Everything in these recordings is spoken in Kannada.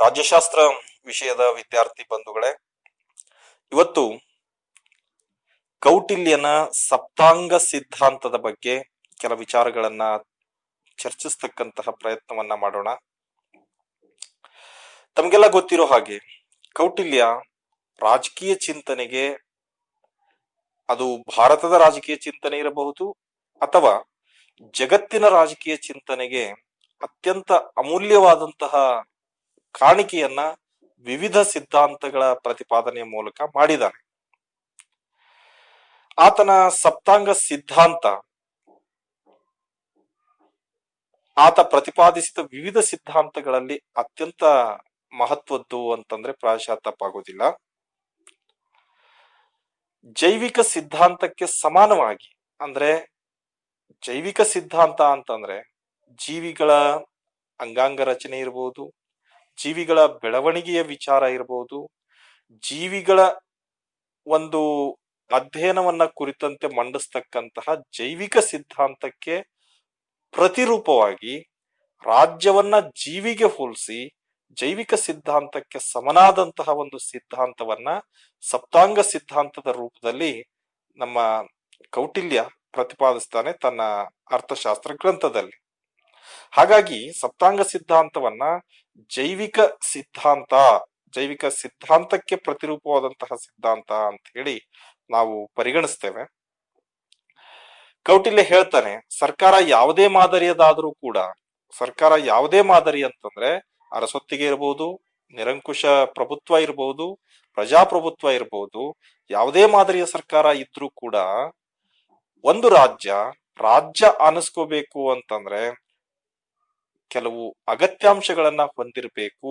ರಾಜ್ಯಶಾಸ್ತ್ರ ವಿಷಯದ ವಿದ್ಯಾರ್ಥಿ ಬಂಧುಗಳೇ, ಇವತ್ತು ಕೌಟಿಲ್ಯನ ಸಪ್ತಾಂಗ ಸಿದ್ಧಾಂತದ ಬಗ್ಗೆ ಕೆಲ ವಿಚಾರಗಳನ್ನ ಚರ್ಚಿಸ್ತಕ್ಕಂತಹ ಪ್ರಯತ್ನವನ್ನ ಮಾಡೋಣ. ತಮಗೆಲ್ಲ ಗೊತ್ತಿರೋ ಹಾಗೆ ಕೌಟಿಲ್ಯ ರಾಜಕೀಯ ಚಿಂತನೆಗೆ, ಅದು ಭಾರತದ ರಾಜಕೀಯ ಚಿಂತನೆ ಇರಬಹುದು ಅಥವಾ ಜಗತ್ತಿನ ರಾಜಕೀಯ ಚಿಂತನೆಗೆ ಅತ್ಯಂತ ಅಮೂಲ್ಯವಾದಂತಹ ಕಾಣಿಕೆಯನ್ನ ವಿವಿಧ ಸಿದ್ಧಾಂತಗಳ ಪ್ರತಿಪಾದನೆಯ ಮೂಲಕ ಮಾಡಿದ್ದಾನೆ. ಆತನ ಸಪ್ತಾಂಗ ಸಿದ್ಧಾಂತ, ಆತ ಪ್ರತಿಪಾದಿಸಿದ ವಿವಿಧ ಸಿದ್ಧಾಂತಗಳಲ್ಲಿ ಅತ್ಯಂತ ಮಹತ್ವದ್ದು ಅಂತಂದ್ರೆ ಪ್ರಾಯಶಃ ತಪ್ಪಾಗೋದಿಲ್ಲ. ಜೈವಿಕ ಸಿದ್ಧಾಂತಕ್ಕೆ ಸಮಾನವಾಗಿ, ಅಂದ್ರೆ ಜೈವಿಕ ಸಿದ್ಧಾಂತ ಅಂತಂದ್ರೆ ಜೀವಿಗಳ ಅಂಗಾಂಗ ರಚನೆ ಇರಬಹುದು, ಜೀವಿಗಳ ಬೆಳವಣಿಗೆಯ ವಿಚಾರ ಇರಬಹುದು, ಜೀವಿಗಳ ಒಂದು ಅಧ್ಯಯನವನ್ನ ಕುರಿತಂತೆ ಮಂಡಿಸ್ತಕ್ಕಂತಹ ಜೈವಿಕ ಸಿದ್ಧಾಂತಕ್ಕೆ ಪ್ರತಿರೂಪವಾಗಿ ರಾಜ್ಯವನ್ನ ಜೀವಿಗೆ ಹೋಲಿಸಿ ಜೈವಿಕ ಸಿದ್ಧಾಂತಕ್ಕೆ ಸಮನಾದಂತಹ ಒಂದು ಸಿದ್ಧಾಂತವನ್ನ ಸಪ್ತಾಂಗ ಸಿದ್ಧಾಂತದ ರೂಪದಲ್ಲಿ ನಮ್ಮ ಕೌಟಿಲ್ಯ ಪ್ರತಿಪಾದಿಸ್ತಾನೆ ತನ್ನ ಅರ್ಥಶಾಸ್ತ್ರ ಗ್ರಂಥದಲ್ಲಿ. ಹಾಗಾಗಿ ಸಪ್ತಾಂಗ ಸಿದ್ಧಾಂತವನ್ನ ಜೈವಿಕ ಸಿದ್ಧಾಂತಕ್ಕೆ ಪ್ರತಿರೂಪವಾದಂತಹ ಸಿದ್ಧಾಂತ ಅಂತ ಹೇಳಿ ನಾವು ಪರಿಗಣಿಸ್ತೇವೆ. ಕೌಟಿಲ್ಯ ಹೇಳ್ತಾನೆ, ಸರ್ಕಾರ ಯಾವುದೇ ಮಾದರಿಯದಾದರೂ ಕೂಡ, ಸರ್ಕಾರ ಯಾವುದೇ ಮಾದರಿ ಅಂತಂದ್ರೆ ಅರಸೊತ್ತಿಗೆ ಇರಬಹುದು, ನಿರಂಕುಶ ಪ್ರಭುತ್ವ ಇರಬಹುದು, ಪ್ರಜಾಪ್ರಭುತ್ವ ಇರಬಹುದು, ಯಾವುದೇ ಮಾದರಿಯ ಸರ್ಕಾರ ಇದ್ರೂ ಕೂಡ ಒಂದು ರಾಜ್ಯ ಅನಿಸ್ಕೋಬೇಕು ಅಂತಂದ್ರೆ ಕೆಲವು ಅಗತ್ಯಾಂಶಗಳನ್ನ ಹೊಂದಿರಬೇಕು.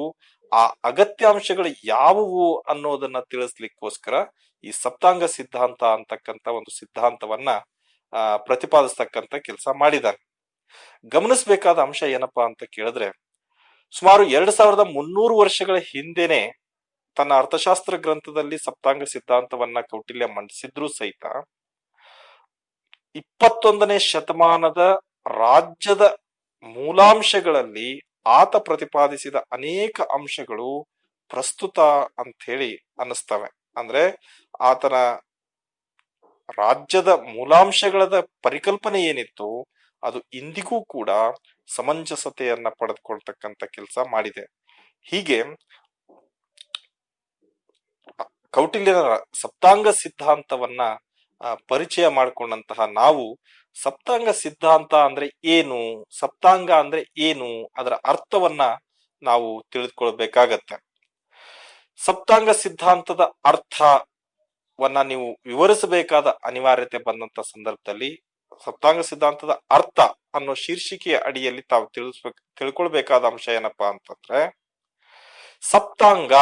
ಆ ಅಗತ್ಯಾಂಶಗಳು ಯಾವುವು ಅನ್ನೋದನ್ನ ತಿಳಿಸ್ಲಿಕ್ಕೋಸ್ಕರ ಈ ಸಪ್ತಾಂಗ ಸಿದ್ಧಾಂತ ಅಂತಕ್ಕಂತ ಒಂದು ಸಿದ್ಧಾಂತವನ್ನ ಪ್ರತಿಪಾದಿಸ್ತಕ್ಕಂತ ಕೆಲಸ ಮಾಡಿದ್ದಾರೆ. ಗಮನಿಸಬೇಕಾದ ಅಂಶ ಏನಪ್ಪಾ ಅಂತ ಕೇಳಿದ್ರೆ, ಸುಮಾರು 2300 ವರ್ಷಗಳ ಹಿಂದೆನೆ ತನ್ನ ಅರ್ಥಶಾಸ್ತ್ರ ಗ್ರಂಥದಲ್ಲಿ ಸಪ್ತಾಂಗ ಸಿದ್ಧಾಂತವನ್ನ ಕೌಟಿಲ್ಯ ಮಂಡಿಸಿದ್ರು ಸಹಿತ 21ನೇ ಶತಮಾನದ ರಾಜ್ಯದ ಮೂಲಾಂಶಗಳಲ್ಲಿ ಆತ ಪ್ರತಿಪಾದಿಸಿದ ಅನೇಕ ಅಂಶಗಳು ಪ್ರಸ್ತುತ ಅಂತ ಹೇಳಿ ಅನ್ನಿಸ್ತವೆ. ಅಂದ್ರೆ ಆತನ ರಾಜ್ಯದ ಮೂಲಾಂಶಗಳ ಪರಿಕಲ್ಪನೆ ಏನಿತ್ತು ಅದು ಇಂದಿಗೂ ಕೂಡ ಸಮಂಜಸತೆಯನ್ನ ಪಡೆದುಕೊಳ್ತಕ್ಕಂತ ಕೆಲಸ ಮಾಡಿದೆ. ಹೀಗೆ ಕೌಟಿಲ್ಯನ ಸಪ್ತಾಂಗ ಸಿದ್ಧಾಂತವನ್ನ ಪರಿಚಯ ಮಾಡಿಕೊಂಡಂತಹ ನಾವು ಸಪ್ತಾಂಗ ಸಿದ್ಧಾಂತ ಅಂದ್ರೆ ಏನು, ಸಪ್ತಾಂಗ ಅಂದ್ರೆ ಏನು, ಅದರ ಅರ್ಥವನ್ನ ನಾವು ತಿಳಿದುಕೊಳ್ಬೇಕಾಗತ್ತೆ. ಸಪ್ತಾಂಗ ಸಿದ್ಧಾಂತದ ಅರ್ಥವನ್ನ ನೀವು ವಿವರಿಸಬೇಕಾದ ಅನಿವಾರ್ಯತೆ ಬಂದಂತ ಸಂದರ್ಭದಲ್ಲಿ ಸಪ್ತಾಂಗ ಸಿದ್ಧಾಂತದ ಅರ್ಥ ಅನ್ನೋ ಶೀರ್ಷಿಕೆಯ ಅಡಿಯಲ್ಲಿ ತಾವು ತಿಳ್ಕೊಳ್ಬೇಕಾದ ಅಂಶ ಏನಪ್ಪಾ ಅಂತಂದ್ರೆ, ಸಪ್ತಾಂಗ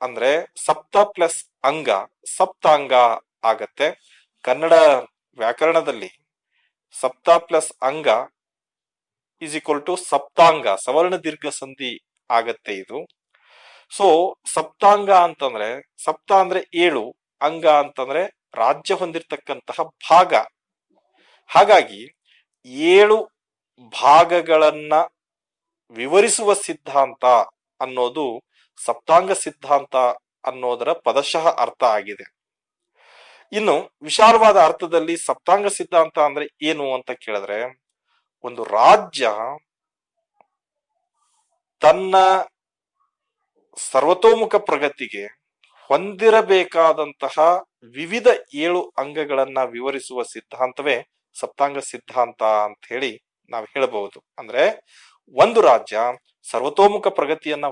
ಅಂದ್ರೆ ಸಪ್ತ ಪ್ಲಸ್ ಅಂಗ ಸಪ್ತಾಂಗ ಆಗತ್ತೆ. ಕನ್ನಡ ವ್ಯಾಕರಣದಲ್ಲಿ ಸಪ್ತ ಪ್ಲಸ್ ಅಂಗ ಇಸ್ ಈಕ್ವಲ್ ಟು ಸಪ್ತಾಂಗ, ಸವರ್ಣ ದೀರ್ಘ ಸಂಧಿ ಆಗತ್ತೆ ಇದು. ಸೊ ಸಪ್ತಾಂಗ ಅಂತಂದ್ರೆ ಸಪ್ತ ಅಂದ್ರೆ 7, ಅಂಗ ಅಂತಂದ್ರೆ ರಾಜ್ಯ ಹೊಂದಿರತಕ್ಕಂತಹ ಭಾಗ. ಹಾಗಾಗಿ 7 ಭಾಗಗಳನ್ನ ವಿವರಿಸುವ ಸಿದ್ಧಾಂತ ಅನ್ನೋದು ಸಪ್ತಾಂಗ ಸಿದ್ಧಾಂತ ಅನ್ನೋದರ ಪದಶಃ ಅರ್ಥ ಆಗಿದೆ. ಇನ್ನು ವಿಶಾಲವಾದ ಅರ್ಥದಲ್ಲಿ ಸಪ್ತಾಂಗ ಸಿದ್ಧಾಂತ ಅಂದ್ರೆ ಏನು ಅಂತ ಕೇಳಿದ್ರೆ, ಒಂದು ರಾಜ್ಯ ತನ್ನ ಸರ್ವತೋಮುಖ ಪ್ರಗತಿಗೆ ಹೊಂದಿರಬೇಕಾದಂತಹ ವಿವಿಧ 7 ಅಂಗಗಳನ್ನ ವಿವರಿಸುವ ಸಿದ್ಧಾಂತವೇ ಸಪ್ತಾಂಗ ಸಿದ್ಧಾಂತ ಅಂತ ಹೇಳಿ ನಾವು ಹೇಳಬಹುದು. ಅಂದ್ರೆ ಒಂದು ರಾಜ್ಯ ಸರ್ವತೋಮುಖ ಪ್ರಗತಿಯನ್ನ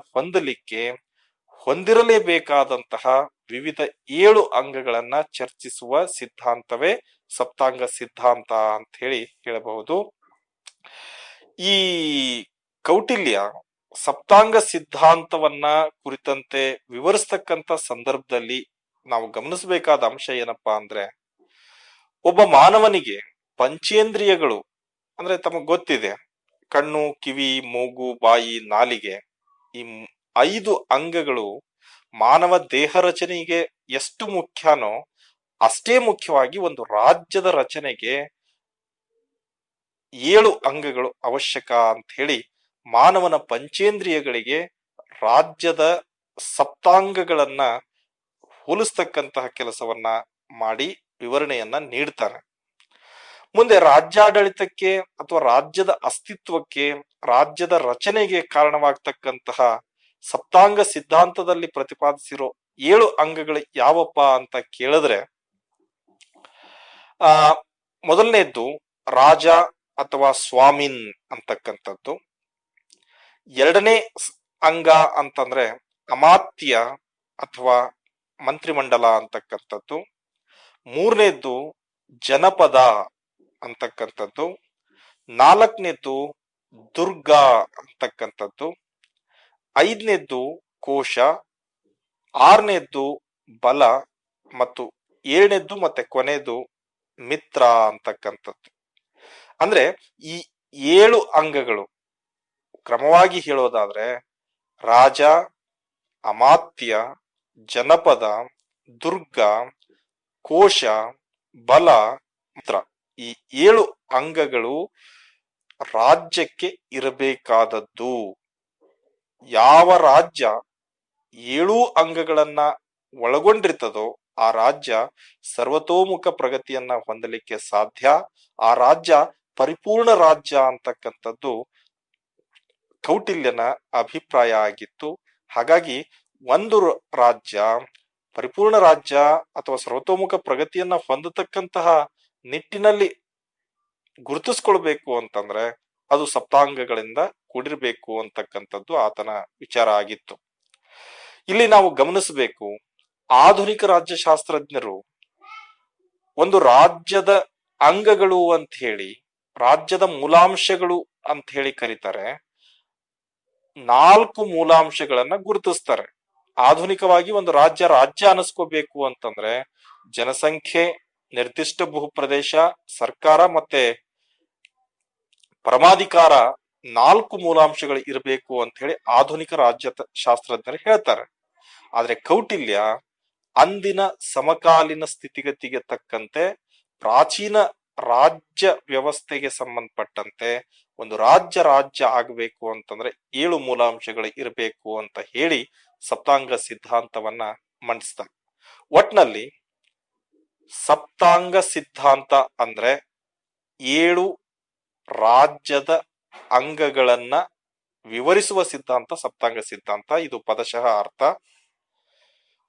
ಹೊಂದಿರಲೇಬೇಕಾದಂತಹ ವಿವಿಧ 7 ಅಂಗಗಳನ್ನ ಚರ್ಚಿಸುವ ಸಿದ್ಧಾಂತವೇ ಸಪ್ತಾಂಗ ಸಿದ್ಧಾಂತ ಅಂತ ಹೇಳಿ ಹೇಳಬಹುದು. ಈ ಕೌಟಿಲ್ಯ ಸಪ್ತಾಂಗ ಸಿದ್ಧಾಂತವನ್ನ ಕುರಿತಂತೆ ವಿವರಿಸ್ತಕ್ಕಂತ ಸಂದರ್ಭದಲ್ಲಿ ನಾವು ಗಮನಿಸಬೇಕಾದ ಅಂಶ ಏನಪ್ಪಾ ಅಂದ್ರೆ, ಒಬ್ಬ ಮಾನವನಿಗೆ ಪಂಚೇಂದ್ರಿಯಗಳು ಅಂದ್ರೆ ತಮಗ್ ಗೊತ್ತಿದೆ, ಕಣ್ಣು, ಕಿವಿ, ಮೂಗು, ಬಾಯಿ, ನಾಲಿಗೆ, ಈ 5 ಅಂಗಗಳು ಮಾನವ ದೇಹ ರಚನೆಗೆ ಎಷ್ಟು ಮುಖ್ಯನೋ ಅಷ್ಟೇ ಮುಖ್ಯವಾಗಿ ಒಂದು ರಾಜ್ಯದ ರಚನೆಗೆ 7 ಅಂಗಗಳು ಅವಶ್ಯಕ ಅಂತ ಹೇಳಿ ಮಾನವನ ಪಂಚೇಂದ್ರಿಯಗಳಿಗೆ ರಾಜ್ಯದ ಸಪ್ತಾಂಗಗಳನ್ನ ಹೋಲಿಸ್ತಕ್ಕಂತಹ ಕೆಲಸವನ್ನ ಮಾಡಿ ವಿವರಣೆಯನ್ನ ನೀಡ್ತಾನೆ. ಮುಂದೆ ರಾಜ್ಯಾಡಳಿತಕ್ಕೆ ಅಥವಾ ರಾಜ್ಯದ ಅಸ್ತಿತ್ವಕ್ಕೆ, ರಾಜ್ಯದ ರಚನೆಗೆ ಕಾರಣವಾಗ್ತಕ್ಕಂತಹ ಸಪ್ತಾಂಗ ಸಿದ್ಧಾಂತದಲ್ಲಿ ಪ್ರತಿಪಾದಿಸಿರೋ 7 ಅಂಗಗಳು ಯಾವಪ್ಪ ಅಂತ ಕೇಳಿದ್ರೆ, ಆ ಮೊದಲನೇದ್ದು ರಾಜ ಅಥವಾ ಸ್ವಾಮಿನ್ ಅಂತಕ್ಕಂಥದ್ದು. ಎರಡನೇ ಅಂಗ ಅಂತಂದ್ರೆ ಅಮಾತ್ಯ ಅಥವಾ ಮಂತ್ರಿಮಂಡಲ ಅಂತಕ್ಕಂಥದ್ದು. ಮೂರನೇದ್ದು ಜನಪದ ಅಂತಕ್ಕಂಥದ್ದು. ನಾಲ್ಕನೇದ್ದು ದುರ್ಗ ಅಂತಕ್ಕಂಥದ್ದು. ಐದನೇದ್ದು ಕೋಶ. ಆರನೇದ್ದು ಬಲ ಮತ್ತು ಏಳನೇದ್ದು ಮತ್ತೆ ಕೊನೆಯದು ಮಿತ್ರ ಅಂತಕ್ಕಂಥದ್ದು. ಅಂದ್ರೆ ಈ 7 ಅಂಗಗಳು ಕ್ರಮವಾಗಿ ಹೇಳೋದಾದ್ರೆ ರಾಜ, ಅಮಾತ್ಯ, ಜನಪದ, ದುರ್ಗ, ಕೋಶ, ಬಲ, ಮಿತ್ರ, ಈ 7 ಅಂಗಗಳು ರಾಜ್ಯಕ್ಕೆ ಇರಬೇಕಾದದ್ದು. ಯಾವ ರಾಜ್ಯ 7 ಅಂಗಗಳನ್ನ ಒಳಗೊಂಡಿರ್ತದೋ ಆ ರಾಜ್ಯ ಸರ್ವತೋಮುಖ ಪ್ರಗತಿಯನ್ನ ಹೊಂದಲಿಕ್ಕೆ ಸಾಧ್ಯ. ಆ ರಾಜ್ಯ ಪರಿಪೂರ್ಣ ರಾಜ್ಯ ಅಂತಕ್ಕಂಥದ್ದು ಕೌಟಿಲ್ಯನ ಅಭಿಪ್ರಾಯ ಆಗಿತ್ತು. ಹಾಗಾಗಿ ಒಂದು ರಾಜ್ಯ ಪರಿಪೂರ್ಣ ರಾಜ್ಯ ಅಥವಾ ಸರ್ವತೋಮುಖ ಪ್ರಗತಿಯನ್ನ ಹೊಂದತಕ್ಕಂತಹ ನಿಟ್ಟಿನಲ್ಲಿ ಗುರುತಿಸ್ಕೊಳ್ಬೇಕು ಅಂತಂದ್ರೆ ಅದು ಸಪ್ತಾಂಗಗಳಿಂದ ಕೂಡಿರ್ಬೇಕು ಅಂತಕ್ಕಂಥದ್ದು ಆತನ ವಿಚಾರ ಆಗಿತ್ತು. ಇಲ್ಲಿ ನಾವು ಗಮನಿಸಬೇಕು, ಆಧುನಿಕ ರಾಜ್ಯಶಾಸ್ತ್ರಜ್ಞರು ಒಂದು ರಾಜ್ಯದ ಅಂಗಗಳು ಅಂತ ಹೇಳಿ, ರಾಜ್ಯದ ಮೂಲಾಂಶಗಳು ಅಂತ ಹೇಳಿ ಕರೀತಾರೆ. 4 ಮೂಲಾಂಶಗಳನ್ನ ಗುರುತಿಸ್ತಾರೆ. ಆಧುನಿಕವಾಗಿ ಒಂದು ರಾಜ್ಯ ಅನಿಸ್ಕೋಬೇಕು ಅಂತಂದ್ರೆ ಜನಸಂಖ್ಯೆ, ನಿರ್ದಿಷ್ಟ ಭೂಪ್ರದೇಶ, ಸರ್ಕಾರ ಮತ್ತೆ ಪರಮಾಧಿಕಾರ 4 ಮೂಲಾಂಶಗಳು ಇರಬೇಕು ಅಂತ ಹೇಳಿ ಆಧುನಿಕ ರಾಜ್ಯ ಶಾಸ್ತ್ರಜ್ಞರು ಹೇಳ್ತಾರೆ. ಆದ್ರೆ ಕೌಟಿಲ್ಯ ಅಂದಿನ ಸಮಕಾಲೀನ ಸ್ಥಿತಿಗತಿಗೆ ತಕ್ಕಂತೆ ಪ್ರಾಚೀನ ರಾಜ್ಯ ವ್ಯವಸ್ಥೆಗೆ ಸಂಬಂಧಪಟ್ಟಂತೆ ಒಂದು ರಾಜ್ಯ ಆಗಬೇಕು ಅಂತಂದ್ರೆ 7 ಮೂಲಾಂಶಗಳು ಇರಬೇಕು ಅಂತ ಹೇಳಿ ಸಪ್ತಾಂಗ ಸಿದ್ಧಾಂತವನ್ನ ಮಂಡಿಸ್ತಾರೆ. ಒಟ್ನಲ್ಲಿ ಸಪ್ತಾಂಗ ಸಿದ್ಧಾಂತ ಅಂದ್ರೆ 7 ರಾಜ್ಯದ ಅಂಗಗಳನ್ನ ವಿವರಿಸುವ ಸಿದ್ಧಾಂತ ಸಪ್ತಾಂಗ ಸಿದ್ಧಾಂತ. ಇದು ಪದಶಃ ಅರ್ಥ.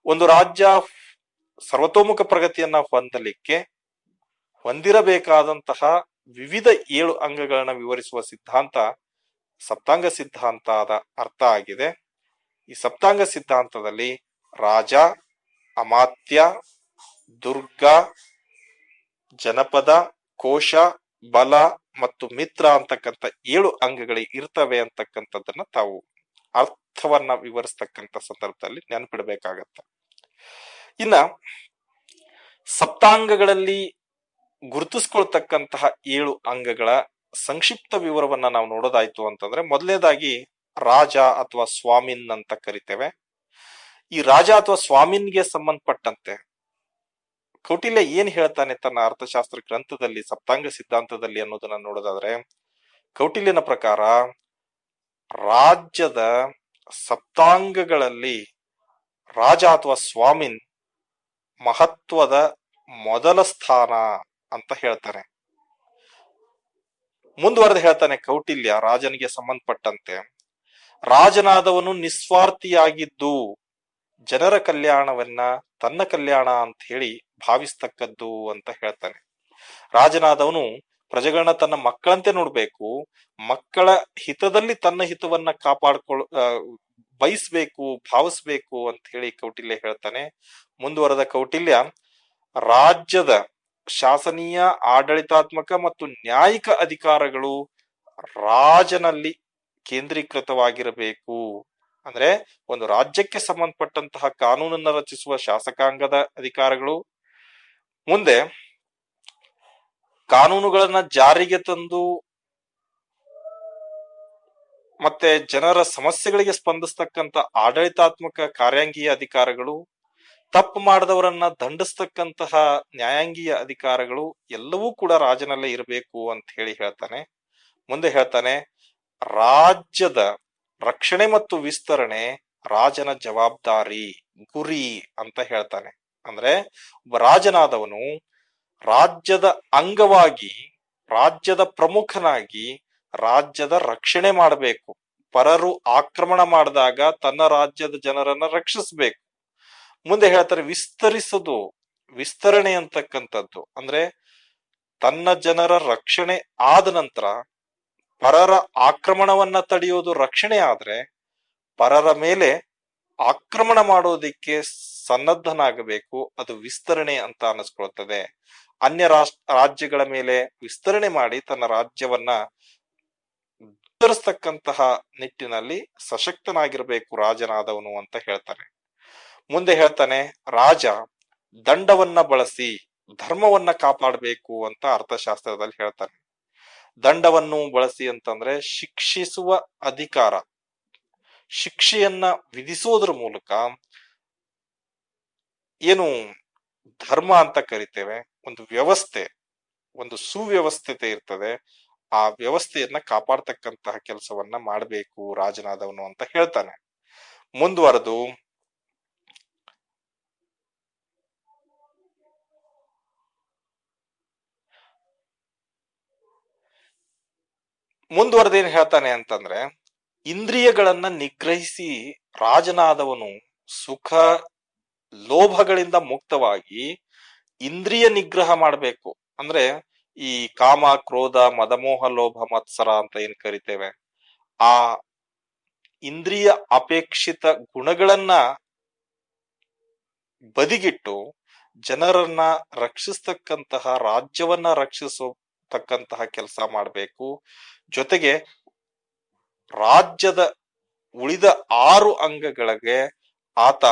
ಒಂದು ರಾಜ್ಯ ಸರ್ವತೋಮುಖ ಪ್ರಗತಿಯನ್ನ ಹೊಂದಲಿಕ್ಕೆ ಹೊಂದಿರಬೇಕಾದಂತಹ ವಿವಿಧ 7 ಅಂಗಗಳನ್ನ ವಿವರಿಸುವ ಸಿದ್ಧಾಂತ ಸಪ್ತಾಂಗ ಸಿದ್ಧಾಂತದ ಅರ್ಥ ಆಗಿದೆ. ಈ ಸಪ್ತಾಂಗ ಸಿದ್ಧಾಂತದಲ್ಲಿ ರಾಜ, ಅಮಾತ್ಯ, ದುರ್ಗ, ಜನಪದ, ಕೋಶ, ಬಲ ಮತ್ತು ಮಿತ್ರ ಅಂತಕ್ಕಂಥ 7 ಅಂಗಗಳು ಇರ್ತವೆ ಅಂತಕ್ಕಂಥದ್ದನ್ನ ತಾವು ಅರ್ಥವನ್ನ ವಿವರಿಸ್ತಕ್ಕಂಥ ಸಂದರ್ಭದಲ್ಲಿ ನೆನಪಿಡಬೇಕಾಗತ್ತೆ. ಇನ್ನ ಸಪ್ತಾಂಗಗಳಲ್ಲಿ ಗುರುತಿಸ್ಕೊಳ್ತಕ್ಕಂತಹ 7 ಅಂಗಗಳ ಸಂಕ್ಷಿಪ್ತ ವಿವರವನ್ನ ನಾವು ನೋಡೋದಾಯ್ತು ಅಂತಂದ್ರೆ, ಮೊದಲನೇದಾಗಿ ರಾಜ ಅಥವಾ ಸ್ವಾಮಿನ್ ಅಂತ ಕರಿತೇವೆ. ಈ ರಾಜ ಅಥವಾ ಸ್ವಾಮಿನ್ಗೆ ಸಂಬಂಧಪಟ್ಟಂತೆ ಕೌಟಿಲ್ಯ ಏನ್ ಹೇಳ್ತಾನೆ ತನ್ನ ಅರ್ಥಶಾಸ್ತ್ರ ಗ್ರಂಥದಲ್ಲಿ ಸಪ್ತಾಂಗ ಸಿದ್ಧಾಂತದಲ್ಲಿ ಅನ್ನೋದನ್ನ ನೋಡೋದಾದ್ರೆ, ಕೌಟಿಲ್ಯನ ಪ್ರಕಾರ ರಾಜ್ಯದ ಸಪ್ತಾಂಗಗಳಲ್ಲಿ ರಾಜ ಅಥವಾ ಸ್ವಾಮಿನ್ ಮಹತ್ವದ ಮೊದಲ ಸ್ಥಾನ ಅಂತ ಹೇಳ್ತಾನೆ. ಮುಂದುವರೆದು ಹೇಳ್ತಾನೆ ಕೌಟಿಲ್ಯ ರಾಜನಿಗೆ ಸಂಬಂಧಪಟ್ಟಂತೆ, ರಾಜನಾದವನು ನಿಸ್ವಾರ್ಥಿಯಾಗಿದ್ದು ಜನರ ಕಲ್ಯಾಣವನ್ನ ತನ್ನ ಕಲ್ಯಾಣ ಅಂತ ಹೇಳಿ ಭಾವಿಸ್ತಕ್ಕದ್ದು ಅಂತ ಹೇಳ್ತಾನೆ. ರಾಜನಾದವನು ಪ್ರಜೆಗಳನ್ನ ತನ್ನ ಮಕ್ಕಳಂತೆ ನೋಡ್ಬೇಕು, ಮಕ್ಕಳ ಹಿತದಲ್ಲಿ ತನ್ನ ಹಿತವನ್ನ ಬಯಸ್ಬೇಕು, ಭಾವಿಸ್ಬೇಕು ಅಂತ ಹೇಳಿ ಕೌಟಿಲ್ಯ ಹೇಳ್ತಾನೆ. ಮುಂದುವರೆದ ಕೌಟಿಲ್ಯ ರಾಜ್ಯದ ಶಾಸನೀಯ, ಆಡಳಿತಾತ್ಮಕ ಮತ್ತು ನ್ಯಾಯಿಕ ಅಧಿಕಾರಗಳು ರಾಜನಲ್ಲಿ ಕೇಂದ್ರೀಕೃತವಾಗಿರಬೇಕು. ಅಂದ್ರೆ ಒಂದು ರಾಜ್ಯಕ್ಕೆ ಸಂಬಂಧಪಟ್ಟಂತಹ ಕಾನೂನನ್ನ ರಚಿಸುವ ಶಾಸಕಾಂಗದ ಅಧಿಕಾರಗಳು, ಮುಂದೆ ಕಾನೂನುಗಳನ್ನ ಜಾರಿಗೆ ತಂದು ಮತ್ತೆ ಜನರ ಸಮಸ್ಯೆಗಳಿಗೆ ಸ್ಪಂದಿಸ್ತಕ್ಕಂಥ ಆಡಳಿತಾತ್ಮಕ ಕಾರ್ಯಾಂಗೀಯ ಅಧಿಕಾರಗಳು, ತಪ್ಪು ಮಾಡಿದವರನ್ನ ದಂಡಿಸ್ತಕ್ಕಂತಹ ನ್ಯಾಯಾಂಗೀಯ ಅಧಿಕಾರಗಳು ಎಲ್ಲವೂ ಕೂಡ ರಾಜನಲ್ಲೇ ಇರಬೇಕು ಅಂತ ಹೇಳಿ ಹೇಳ್ತಾನೆ. ಮುಂದೆ ಹೇಳ್ತಾನೆ, ರಾಜ್ಯದ ರಕ್ಷಣೆ ಮತ್ತು ವಿಸ್ತರಣೆ ರಾಜನ ಜವಾಬ್ದಾರಿ, ಗುರಿ ಅಂತ ಹೇಳ್ತಾನೆ. ಅಂದ್ರೆ ಒಬ್ಬ ರಾಜನಾದವನು ರಾಜ್ಯದ ಅಂಗವಾಗಿ, ರಾಜ್ಯದ ಪ್ರಮುಖನಾಗಿ ರಾಜ್ಯದ ರಕ್ಷಣೆ ಮಾಡಬೇಕು. ಪರರು ಆಕ್ರಮಣ ಮಾಡಿದಾಗ ತನ್ನ ರಾಜ್ಯದ ಜನರನ್ನ ರಕ್ಷಿಸಬೇಕು. ಮುಂದೆ ಹೇಳ್ತಾರೆ ವಿಸ್ತರಿಸೋದು, ವಿಸ್ತರಣೆ ಅಂತಕ್ಕಂಥದ್ದು ಅಂದ್ರೆ ತನ್ನ ಜನರ ರಕ್ಷಣೆ ಆದ ನಂತರ ಪರರ ಆಕ್ರಮಣವನ್ನ ತಡೆಯೋದು ರಕ್ಷಣೆ ಆದ್ರೆ, ಪರರ ಮೇಲೆ ಆಕ್ರಮಣ ಮಾಡೋದಿಕ್ಕೆ ಸನ್ನದ್ಧನಾಗಬೇಕು, ಅದು ವಿಸ್ತರಣೆ ಅಂತ ಅನಿಸ್ಕೊಳ್ತದೆ. ಅನ್ಯ ರಾಜ್ಯಗಳ ಮೇಲೆ ವಿಸ್ತರಣೆ ಮಾಡಿ ತನ್ನ ರಾಜ್ಯವನ್ನ ವಿಸ್ತರಿಸ್ತಕ್ಕಂತಹ ನಿಟ್ಟಿನಲ್ಲಿ ಸಶಕ್ತನಾಗಿರ್ಬೇಕು ರಾಜನಾದವನು ಅಂತ ಹೇಳ್ತಾನೆ. ಮುಂದೆ ಹೇಳ್ತಾನೆ ರಾಜ ದಂಡವನ್ನ ಬಳಸಿ ಧರ್ಮವನ್ನ ಕಾಪಾಡಬೇಕು ಅಂತ ಅರ್ಥಶಾಸ್ತ್ರದಲ್ಲಿ ಹೇಳ್ತಾನೆ. ದಂಡವನ್ನು ಬಳಸಿ ಅಂತಂದ್ರೆ ಶಿಕ್ಷಿಸುವ ಅಧಿಕಾರ, ಶಿಕ್ಷೆಯನ್ನ ವಿಧಿಸೋದ್ರ ಮೂಲಕ ಏನು ಧರ್ಮ ಅಂತ ಕರಿತೇವೆ, ಒಂದು ವ್ಯವಸ್ಥೆ, ಒಂದು ಸುವ್ಯವಸ್ಥಿತೆ ಇರ್ತದೆ, ಆ ವ್ಯವಸ್ಥೆಯನ್ನ ಕಾಪಾಡ್ತಕ್ಕಂತಹ ಕೆಲಸವನ್ನ ಮಾಡಬೇಕು ರಾಜನಾದವನು ಅಂತ ಹೇಳ್ತಾನೆ. ಮುಂದುವರೆದು ಏನ್ ಹೇಳ್ತಾನೆ ಅಂತಂದ್ರೆ, ಇಂದ್ರಿಯಗಳನ್ನ ನಿಗ್ರಹಿಸಿ ರಾಜನಾದವನು ಸುಖ ಲೋಭಗಳಿಂದ ಮುಕ್ತವಾಗಿ ಇಂದ್ರಿಯ ನಿಗ್ರಹ ಮಾಡಬೇಕು. ಅಂದ್ರೆ ಈ ಕಾಮ ಕ್ರೋಧ ಮದಮೋಹ ಲೋಭ ಮತ್ಸರ ಅಂತ ಏನ್ ಕರಿತೇವೆ, ಆ ಇಂದ್ರಿಯ ಅಪೇಕ್ಷಿತ ಗುಣಗಳನ್ನ ಬದಿಗಿಟ್ಟು ಜನರನ್ನ ರಕ್ಷಿಸ್ತಕ್ಕಂತಹ, ರಾಜ್ಯವನ್ನ ರಕ್ಷಿಸತಕ್ಕಂತಹ ಕೆಲಸ ಮಾಡಬೇಕು. ಜೊತೆಗೆ ರಾಜ್ಯದ ಉಳಿದ 6 ಅಂಗಗಳಿಗೆ ಆತ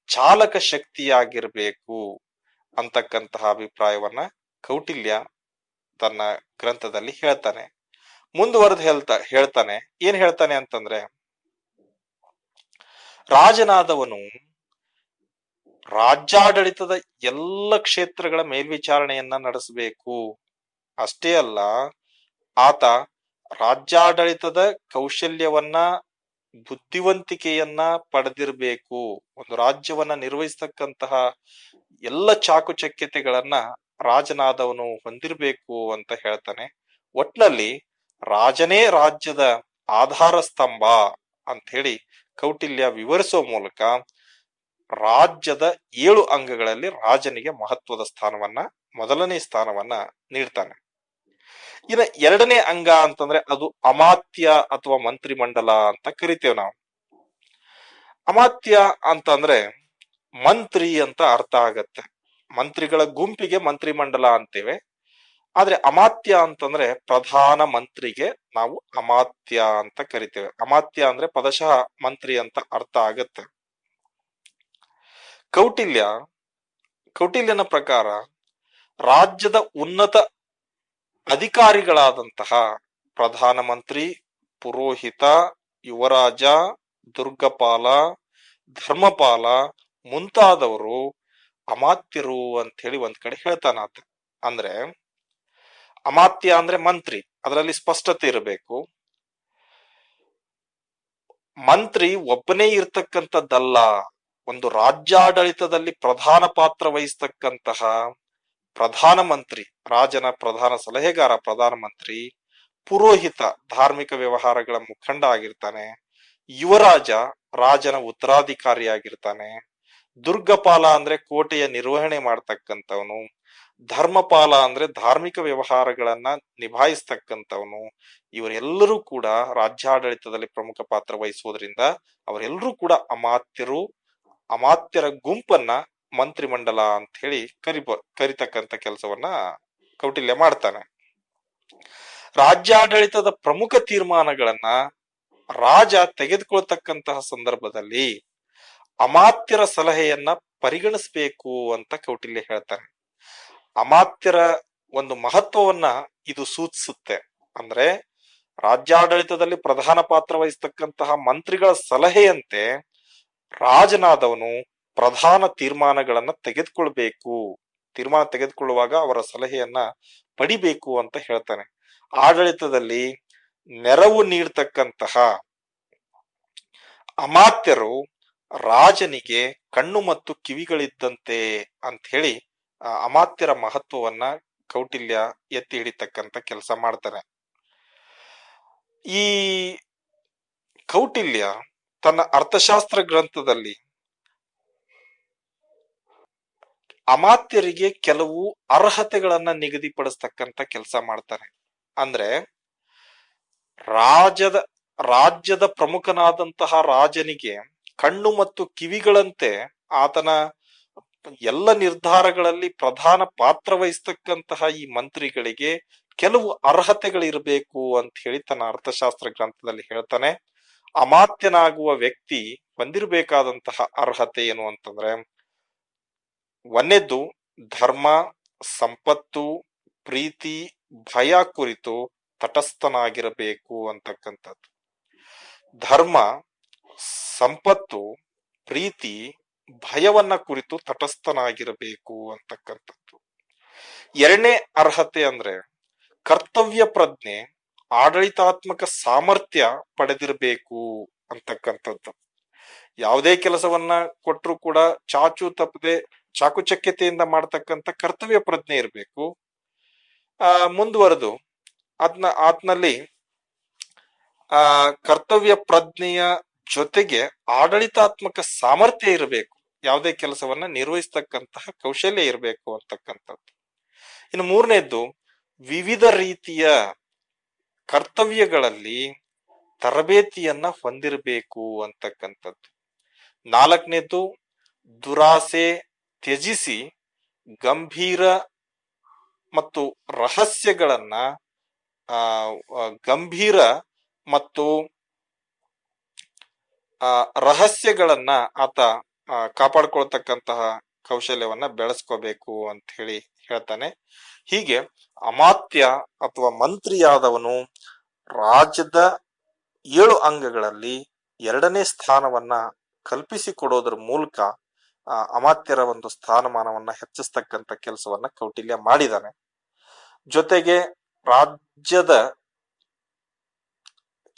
ಚಾಲಕ ಶಕ್ತಿಯಾಗಿರ್ಬೇಕು ಅಂತಕ್ಕಂತಹ ಅಭಿಪ್ರಾಯವನ್ನ ಕೌಟಿಲ್ಯ ತನ್ನ ಗ್ರಂಥದಲ್ಲಿ ಹೇಳ್ತಾನೆ. ಮುಂದುವರೆದು ಹೇಳ್ತಾನೆ ಏನ್ ಹೇಳ್ತಾನೆ ಅಂತಂದ್ರೆ, ರಾಜನಾದವನು ರಾಜ್ಯಾಡಳಿತದ ಎಲ್ಲ ಕ್ಷೇತ್ರಗಳ ಮೇಲ್ವಿಚಾರಣೆಯನ್ನ ನಡೆಸಬೇಕು. ಅಷ್ಟೇ ಅಲ್ಲ, ಆತ ರಾಜ್ಯಾಡಳಿತದ ಕೌಶಲ್ಯವನ್ನ, ಬುದ್ಧಿವಂತಿಕೆಯನ್ನ ಪಡೆದಿರ್ಬೇಕು. ಒಂದು ರಾಜ್ಯವನ್ನ ನಿರ್ವಹಿಸ್ತಕ್ಕಂತಹ ಎಲ್ಲ ಚಾಕುಚಕ್ಯತೆಗಳನ್ನ ರಾಜನಾದವನು ಹೊಂದಿರ್ಬೇಕು ಅಂತ ಹೇಳ್ತಾನೆ. ಒಟ್ನಲ್ಲಿ ರಾಜನೇ ರಾಜ್ಯದ ಆಧಾರ ಸ್ತಂಭ ಅಂತ ಹೇಳಿ ಕೌಟಿಲ್ಯ ವಿವರಿಸುವ ಮೂಲಕ ರಾಜ್ಯದ 7 ಅಂಗಗಳಲ್ಲಿ ರಾಜನಿಗೆ ಮಹತ್ವದ ಸ್ಥಾನವನ್ನ, ಮೊದಲನೇ ಸ್ಥಾನವನ್ನ ನೀಡ್ತಾನೆ. ಇನ್ನ 2ನೇ ಅಂಗ ಅಂತಂದ್ರೆ ಅದು ಅಮಾತ್ಯ ಅಥವಾ ಮಂತ್ರಿಮಂಡಲ ಅಂತ ಕರಿತೇವೆ ನಾವು. ಅಮಾತ್ಯ ಅಂತಂದ್ರೆ ಮಂತ್ರಿ ಅಂತ ಅರ್ಥ ಆಗತ್ತೆ. ಮಂತ್ರಿಗಳ ಗುಂಪಿಗೆ ಮಂತ್ರಿಮಂಡಲ ಅಂತೇವೆ. ಆದ್ರೆ ಅಮಾತ್ಯ ಅಂತಂದ್ರೆ ಪ್ರಧಾನ ಮಂತ್ರಿಗೆ ನಾವು ಅಮಾತ್ಯ ಅಂತ ಕರಿತೇವೆ. ಅಮಾತ್ಯ ಅಂದ್ರೆ ಪದಶಃ ಮಂತ್ರಿ ಅಂತ ಅರ್ಥ ಆಗತ್ತೆ. ಕೌಟಿಲ್ಯನ ಪ್ರಕಾರ ರಾಜ್ಯದ ಉನ್ನತ ಅಧಿಕಾರಿಗಳಾದಂತಹ ಪ್ರಧಾನಮಂತ್ರಿ, ಪುರೋಹಿತ, ಯುವರಾಜ, ದುರ್ಗಪಾಲ, ಧರ್ಮಪಾಲ ಮುಂತಾದವರು ಅಮಾತ್ಯರು ಅಂತ ಹೇಳಿ ಒಂದ್ ಕಡೆ ಹೇಳ್ತಾನಾತ. ಅಂದ್ರೆ ಅಮಾತ್ಯ ಅಂದ್ರೆ ಮಂತ್ರಿ, ಅದರಲ್ಲಿ ಸ್ಪಷ್ಟತೆ ಇರಬೇಕು. ಮಂತ್ರಿ ಒಬ್ಬನೇ ಇರ್ತಕ್ಕಂಥದ್ದಲ್ಲ, ಒಂದು ರಾಜ್ಯಾಡಳಿತದಲ್ಲಿ ಪ್ರಧಾನ ಪಾತ್ರ ವಹಿಸ್ತಕ್ಕಂತಹ ಪ್ರಧಾನಮಂತ್ರಿ, ರಾಜನ ಪ್ರಧಾನ ಸಲಹೆಗಾರ ಪ್ರಧಾನಮಂತ್ರಿ, ಪುರೋಹಿತ ಧಾರ್ಮಿಕ ವ್ಯವಹಾರಗಳ ಮುಖಂಡ ಆಗಿರ್ತಾನೆ, ಯುವರಾಜ ರಾಜನ ಉತ್ತರಾಧಿಕಾರಿಯಾಗಿರ್ತಾನೆ, ದುರ್ಗಪಾಲ ಅಂದ್ರೆ ಕೋಟೆಯ ನಿರ್ವಹಣೆ ಮಾಡ್ತಕ್ಕಂಥವನು, ಧರ್ಮಪಾಲ ಅಂದ್ರೆ ಧಾರ್ಮಿಕ ವ್ಯವಹಾರಗಳನ್ನ ನಿಭಾಯಿಸ್ತಕ್ಕಂಥವನು. ಇವರೆಲ್ಲರೂ ಕೂಡ ರಾಜ್ಯಾಡಳಿತದಲ್ಲಿ ಪ್ರಮುಖ ಪಾತ್ರ ವಹಿಸುವುದರಿಂದ ಅವರೆಲ್ಲರೂ ಕೂಡ ಅಮಾತ್ಯರು. ಅಮಾತ್ಯರ ಗುಂಪನ್ನ ಮಂತ್ರಿಮಂಡಲ ಅಂತ ಹೇಳಿ ಕರಿತಕ್ಕಂಥ ಕೆಲಸವನ್ನ ಕೌಟಿಲ್ಯ ಮಾಡ್ತಾನೆ. ರಾಜ್ಯಾಡಳಿತದ ಪ್ರಮುಖ ತೀರ್ಮಾನಗಳನ್ನ ರಾಜ ತೆಗೆದುಕೊಳ್ತಕ್ಕಂತಹ ಸಂದರ್ಭದಲ್ಲಿ ಅಮಾತ್ಯರ ಸಲಹೆಯನ್ನ ಪರಿಗಣಿಸಬೇಕು ಅಂತ ಕೌಟಿಲ್ಯ ಹೇಳ್ತಾನೆ. ಅಮಾತ್ಯರ ಒಂದು ಮಹತ್ವವನ್ನ ಇದು ಸೂಚಿಸುತ್ತೆ. ಅಂದ್ರೆ ರಾಜ್ಯಾಡಳಿತದಲ್ಲಿ ಪ್ರಧಾನ ಪಾತ್ರ ವಹಿಸ್ತಕ್ಕಂತಹ ಮಂತ್ರಿಗಳ ಸಲಹೆಯಂತೆ ರಾಜನಾದವನು ಪ್ರಧಾನ ತೀರ್ಮಾನಗಳನ್ನ ತೆಗೆದುಕೊಳ್ಬೇಕು. ತೀರ್ಮಾನ ತೆಗೆದುಕೊಳ್ಳುವಾಗ ಅವರ ಸಲಹೆಯನ್ನ ಪಡಿಬೇಕು ಅಂತ ಹೇಳ್ತಾನೆ. ಆಡಳಿತದಲ್ಲಿ ನೆರವು ನೀಡ್ತಕ್ಕಂತಹ ಅಮಾತ್ಯರು ರಾಜನಿಗೆ ಕಣ್ಣು ಮತ್ತು ಕಿವಿಗಳಿದ್ದಂತೆ ಅಂತ ಹೇಳಿ ಅಮಾತ್ಯರ ಮಹತ್ವವನ್ನ ಕೌಟಿಲ್ಯ ಎತ್ತಿ ಹಿಡಿತಕ್ಕಂತ ಕೆಲಸ ಮಾಡ್ತಾನೆ. ಈ ಕೌಟಿಲ್ಯ ತನ್ನ ಅರ್ಥಶಾಸ್ತ್ರ ಗ್ರಂಥದಲ್ಲಿ ಅಮಾತ್ಯರಿಗೆ ಕೆಲವು ಅರ್ಹತೆಗಳನ್ನ ನಿಗದಿಪಡಿಸ್ತಕ್ಕಂತ ಕೆಲಸ ಮಾಡ್ತಾರೆ. ಅಂದ್ರೆ ರಾಜ್ಯದ ಪ್ರಮುಖನಾದಂತಹ ರಾಜನಿಗೆ ಕಣ್ಣು ಮತ್ತು ಕಿವಿಗಳಂತೆ ಆತನ ಎಲ್ಲ ನಿರ್ಧಾರಗಳಲ್ಲಿ ಪ್ರಧಾನ ಪಾತ್ರ ವಹಿಸ್ತಕ್ಕಂತಹ ಈ ಮಂತ್ರಿಗಳಿಗೆ ಕೆಲವು ಅರ್ಹತೆಗಳಿರಬೇಕು ಅಂತ ಹೇಳಿ ತನ್ನ ಅರ್ಥಶಾಸ್ತ್ರ ಗ್ರಂಥದಲ್ಲಿ ಹೇಳ್ತಾನೆ. ಅಮಾತ್ಯನಾಗುವ ವ್ಯಕ್ತಿ ಹೊಂದಿರಬೇಕಾದಂತಹ ಅರ್ಹತೆ ಏನು ಅಂತಂದ್ರೆ, ಒಂದನೇದ್ದು ಧರ್ಮ, ಸಂಪತ್ತು, ಪ್ರೀತಿ, ಭಯ ಕುರಿತು ತಟಸ್ಥನಾಗಿರಬೇಕು ಅಂತಕ್ಕಂಥದ್ದು. ಧರ್ಮ, ಸಂಪತ್ತು, ಪ್ರೀತಿ, ಭಯವನ್ನ ಕುರಿತು ತಟಸ್ಥನಾಗಿರಬೇಕು ಅಂತಕ್ಕಂಥದ್ದು. ಎರಡನೇ ಅರ್ಹತೆ ಅಂದ್ರೆ ಕರ್ತವ್ಯ ಪ್ರಜ್ಞೆ, ಆಡಳಿತಾತ್ಮಕ ಸಾಮರ್ಥ್ಯ ಪಡೆದಿರಬೇಕು ಅಂತಕ್ಕಂಥದ್ದು. ಯಾವುದೇ ಕೆಲಸವನ್ನ ಕೊಟ್ಟರು ಕೂಡ ತಪ್ಪದೆ ಚಾಕುಚಕ್ಯತೆಯಿಂದ ಮಾಡ್ತಕ್ಕಂಥ ಕರ್ತವ್ಯ ಪ್ರಜ್ಞೆ ಇರಬೇಕು. ಮುಂದುವರೆದು ಆತ್ನಲ್ಲಿ ಕರ್ತವ್ಯ ಪ್ರಜ್ಞೆಯ ಜೊತೆಗೆ ಆಡಳಿತಾತ್ಮಕ ಸಾಮರ್ಥ್ಯ ಇರಬೇಕು, ಯಾವುದೇ ಕೆಲಸವನ್ನ ನಿರ್ವಹಿಸ್ತಕ್ಕಂತಹ ಕೌಶಲ್ಯ ಇರಬೇಕು ಅಂತಕ್ಕಂಥದ್ದು. ಇನ್ನು ಮೂರನೇದ್ದು ವಿವಿಧ ರೀತಿಯ ಕರ್ತವ್ಯಗಳಲ್ಲಿ ತರಬೇತಿಯನ್ನ ಹೊಂದಿರಬೇಕು ಅಂತಕ್ಕಂಥದ್ದು. ನಾಲ್ಕನೇದ್ದು ದುರಾಸೆ ತ್ಯಜಿಸಿ ಗಂಭೀರ ಮತ್ತು ರಹಸ್ಯಗಳನ್ನ ಗಂಭೀರ ಮತ್ತು ರಹಸ್ಯಗಳನ್ನ ಆತ ಕಾಪಾಡ್ಕೊಳ್ತಕ್ಕಂತಹ ಕೌಶಲ್ಯವನ್ನ ಬೆಳೆಸ್ಕೋಬೇಕು ಅಂತ ಹೇಳಿ ಹೇಳ್ತಾನೆ. ಹೀಗೆ ಅಮಾತ್ಯ ಅಥವಾ ಮಂತ್ರಿಯಾದವನು ರಾಜ್ಯದ 7 ಅಂಗಗಳಲ್ಲಿ 2ನೇ ಸ್ಥಾನವನ್ನ ಕಲ್ಪಿಸಿಕೊಡೋದ್ರ ಮೂಲಕ ಅಮಾತ್ಯರ ಒಂದು ಸ್ಥಾನಮಾನವನ್ನ ಹೆಚ್ಚಿಸ್ತಕ್ಕಂಥ ಕೆಲಸವನ್ನ ಕೌಟಿಲ್ಯ ಮಾಡಿದಾನೆ. ಜೊತೆಗೆ ರಾಜ್ಯದ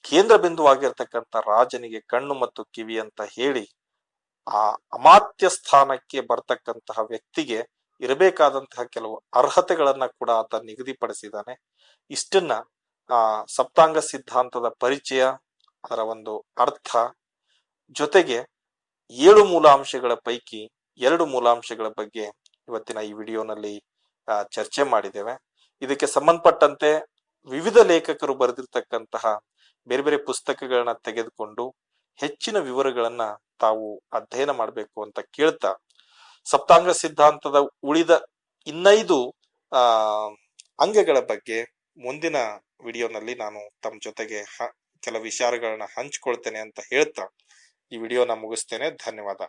ಕೇಂದ್ರ ಬಿಂದುವಾಗಿರ್ತಕ್ಕಂಥ ರಾಜನಿಗೆ ಕಣ್ಣು ಮತ್ತು ಕಿವಿ ಅಂತ ಹೇಳಿ ಆ ಅಮಾತ್ಯ ಸ್ಥಾನಕ್ಕೆ ಬರ್ತಕ್ಕಂತಹ ವ್ಯಕ್ತಿಗೆ ಇರಬೇಕಾದಂತಹ ಕೆಲವು ಅರ್ಹತೆಗಳನ್ನ ಕೂಡ ಆತ ನಿಗದಿಪಡಿಸಿದ್ದಾನೆ. ಇಷ್ಟನ್ನ ಸಪ್ತಾಂಗ ಸಿದ್ಧಾಂತದ ಪರಿಚಯ, ಅದರ ಒಂದು ಅರ್ಥ, ಜೊತೆಗೆ 7 ಮೂಲಾಂಶಗಳ ಪೈಕಿ 2 ಮೂಲಾಂಶಗಳ ಬಗ್ಗೆ ಇವತ್ತಿನ ಈ ವಿಡಿಯೋನಲ್ಲಿ ಚರ್ಚೆ ಮಾಡಿದ್ದೇವೆ. ಇದಕ್ಕೆ ಸಂಬಂಧಪಟ್ಟಂತೆ ವಿವಿಧ ಲೇಖಕರು ಬರೆದಿರ್ತಕ್ಕಂತಹ ಬೇರೆ ಬೇರೆ ಪುಸ್ತಕಗಳನ್ನ ತೆಗೆದುಕೊಂಡು ಹೆಚ್ಚಿನ ವಿವರಗಳನ್ನ ತಾವು ಅಧ್ಯಯನ ಮಾಡಬೇಕು ಅಂತ ಕೇಳ್ತಾ, ಸಪ್ತಾಂಗ ಸಿದ್ಧಾಂತದ ಉಳಿದ 5 ಅಂಗಗಳ ಬಗ್ಗೆ ಮುಂದಿನ ವಿಡಿಯೋನಲ್ಲಿ ನಾನು ತಮ್ಮ ಜೊತೆಗೆ ಕೆಲ ವಿಚಾರಗಳನ್ನ ಹಂಚ್ಕೊಳ್ತೇನೆ ಅಂತ ಹೇಳ್ತಾ ಈ ವಿಡಿಯೋನ ಮುಗಿಸ್ತೇನೆ. ಧನ್ಯವಾದ.